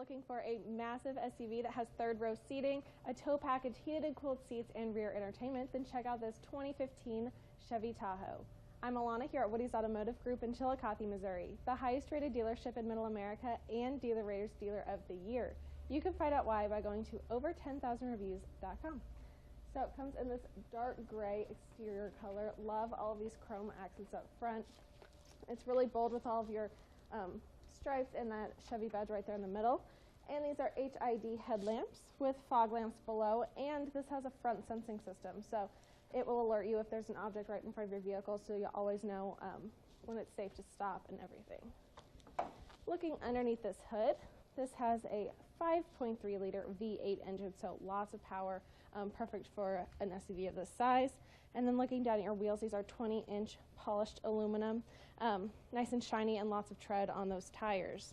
Looking for a massive SUV that has third row seating, a tow package, heated and cooled seats, and rear entertainment, then check out this 2015 Chevy Tahoe. I'm Alana here at Woody's Automotive Group in Chillicothe, Missouri, the highest rated dealership in Middle America and Dealer Rater's Dealer of the Year. You can find out why by going to over10,000reviews.com. So it comes in this dark gray exterior color. Love all of these chrome accents up front. It's really bold with all of your stripes and that Chevy badge right there in the middle. And these are HID headlamps with fog lamps below, and this has a front sensing system. So it will alert you if there's an object right in front of your vehicle, so you'll always know when it's safe to stop and everything. Looking underneath this hood, this has a 5.3 liter V8 engine, so lots of power, perfect for an SUV of this size. And then looking down at your wheels, these are 20-inch polished aluminum, nice and shiny and lots of tread on those tires.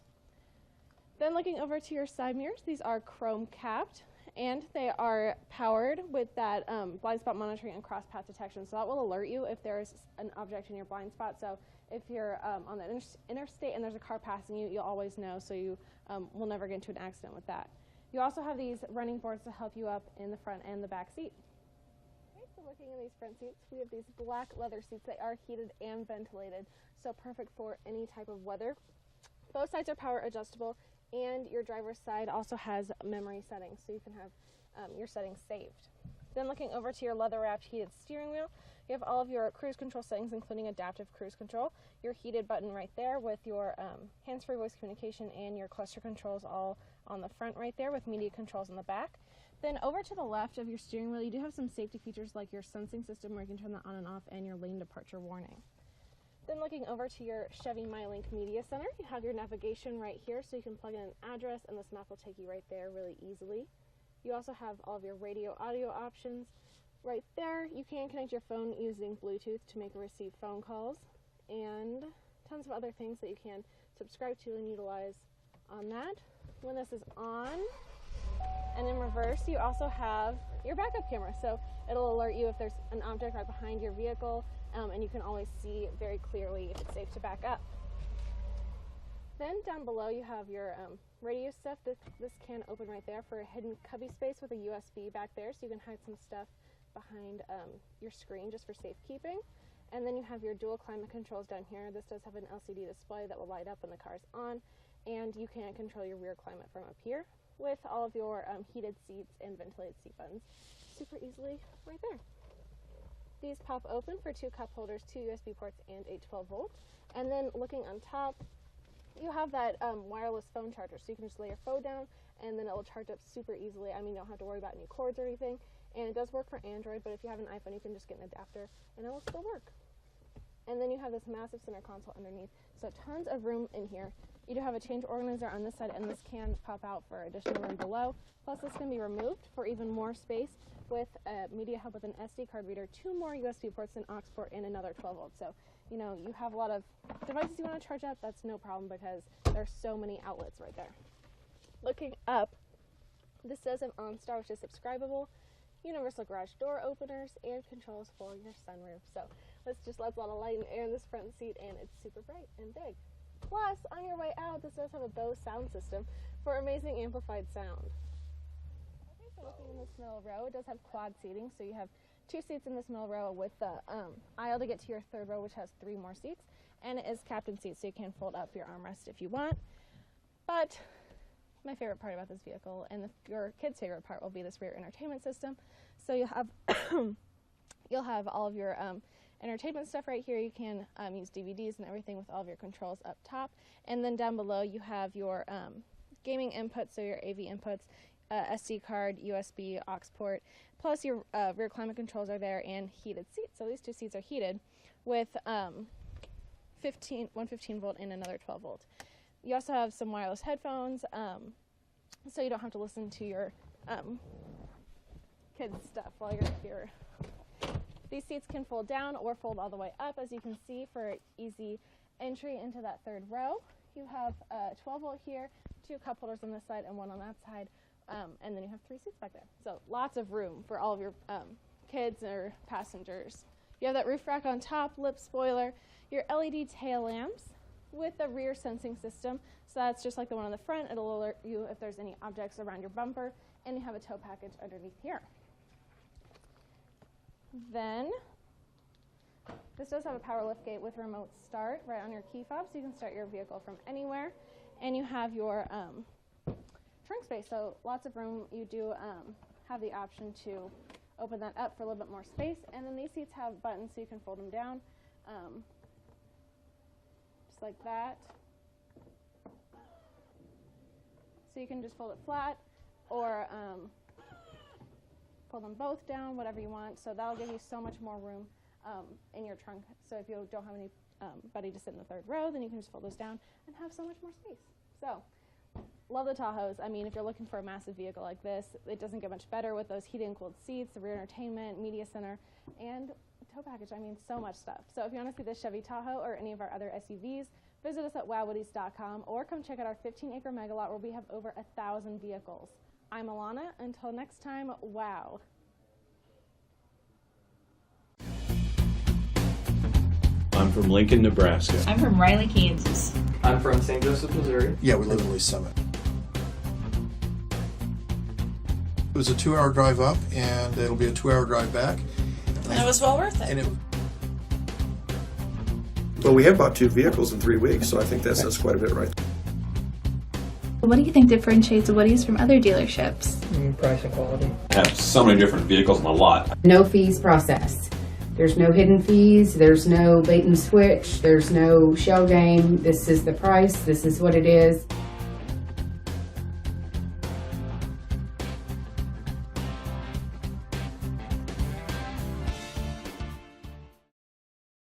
Then looking over to your side mirrors, these are chrome capped, and they are powered with that blind spot monitoring and cross path detection. So that will alert you if there's an object in your blind spot. So if you're on the interstate and there's a car passing you, you'll always know, so you will never get into an accident with that. You also have these running boards to help you up in the front and the back seat. Okay, so looking in these front seats, we have these black leather seats. They are heated and ventilated, so perfect for any type of weather. Both sides are power adjustable, and your driver's side also has memory settings, so you can have your settings saved. Then looking over to your leather-wrapped heated steering wheel, you have all of your cruise control settings, including adaptive cruise control, your heated button right there with your hands-free voice communication and your cluster controls all on the front right there with media controls in the back. Then over to the left of your steering wheel, you do have some safety features like your sensing system where you can turn that on and off, and your lane departure warning. Then looking over to your Chevy MyLink Media Center, you have your navigation right here, so you can plug in an address and this map will take you right there really easily. You also have all of your radio audio options right there. You can connect your phone using Bluetooth to make and receive phone calls, and tons of other things that you can subscribe to and utilize on that. When this is on and in reverse, you also have your backup camera, so it'll alert you if there's an object right behind your vehicle, and you can always see very clearly if it's safe to back up. Then down below you have your radio stuff. This can open right there for a hidden cubby space with a USB back there, so you can hide some stuff behind your screen just for safekeeping. And then you have your dual climate controls down here. This does have an LCD display that will light up when the car is on, and you can control your rear climate from up here with all of your heated seats and ventilated seat buttons super easily right there. These pop open for 2 cup holders, 2 USB ports, and a 12-volt. And then looking on top, you have that wireless phone charger, so you can just lay your phone down and then it will charge up super easily. I mean, you don't have to worry about any cords or anything. And it does work for Android, but if you have an iPhone, you can just get an adapter and it will still work. And then you have this massive center console underneath, so tons of room in here. You do have a change organizer on this side, and this can pop out for additional room below. Plus, this can be removed for even more space with a media hub with an SD card reader, 2 more USB ports, an aux port, and another 12-volt. So, you know, you have a lot of devices you want to charge up, that's no problem because there's so many outlets right there. Looking up, this does have OnStar, which is subscribable, universal garage door openers, and controls for your sunroof. So this just lets a lot of light and air in this front seat, and it's super bright and big. Plus, on your way out, this does have a Bose sound system for amazing amplified sound. Okay, so looking in this middle row, it does have quad seating, so you have 2 seats in this middle row with the aisle to get to your third row, which has 3 more seats, and it is captain seat, so you can fold up your armrest if you want. But my favorite part about this vehicle, and your kid's favorite part, will be this rear entertainment system. So you'll have you'll have all of your entertainment stuff right here. You can use DVDs and everything with all of your controls up top. And then down below you have your gaming inputs, so your AV inputs, SD card, USB, aux port, plus your rear climate controls are there, and heated seats. So these 2 seats are heated with 115-volt and another 12-volt. You also have some wireless headphones, so you don't have to listen to your kids' stuff while you're here. These seats can fold down or fold all the way up, as you can see, for easy entry into that third row. You have a 12-volt here, 2 cup holders on this side and 1 on that side, and then you have 3 seats back there. So lots of room for all of your kids or passengers. You have that roof rack on top, lip spoiler, your LED tail lamps, with a rear sensing system. So that's just like the one on the front. It'll alert you if there's any objects around your bumper, and you have a tow package underneath here. Then this does have a power liftgate with remote start right on your key fob, so you can start your vehicle from anywhere. And you have your trunk space, so lots of room. You do have the option to open that up for a little bit more space. And then these seats have buttons so you can fold them down, just like that. So you can just fold it flat or pull them both down, whatever you want. So that'll give you so much more room in your trunk. So if you don't have anybody to sit in the third row, then you can just fold those down and have so much more space. So love the Tahoes. I mean, if you're looking for a massive vehicle like this, it doesn't get much better with those heated and cooled seats, the rear entertainment, media center, and tow package. I mean, so much stuff. So if you want to see this Chevy Tahoe or any of our other SUVs, visit us at WowWoodys.com or come check out our 15-acre mega lot where we have over 1,000 vehicles. I'm Alana. Until next time, wow. I'm from Lincoln, Nebraska. I'm from Riley, Kansas. I'm from St. Joseph, Missouri. Yeah, we live in Lee Summit. It was a 2-hour drive up, and it'll be a 2-hour drive back. And it was well worth it. Well, we have bought 2 vehicles in 3 weeks, so I think that says quite a bit right there. What do you think differentiates Woodys from other dealerships? Price and quality. I have so many different vehicles in the lot. No fees processed. There's no hidden fees, there's no bait and switch, there's no shell game. This is the price, this is what it is.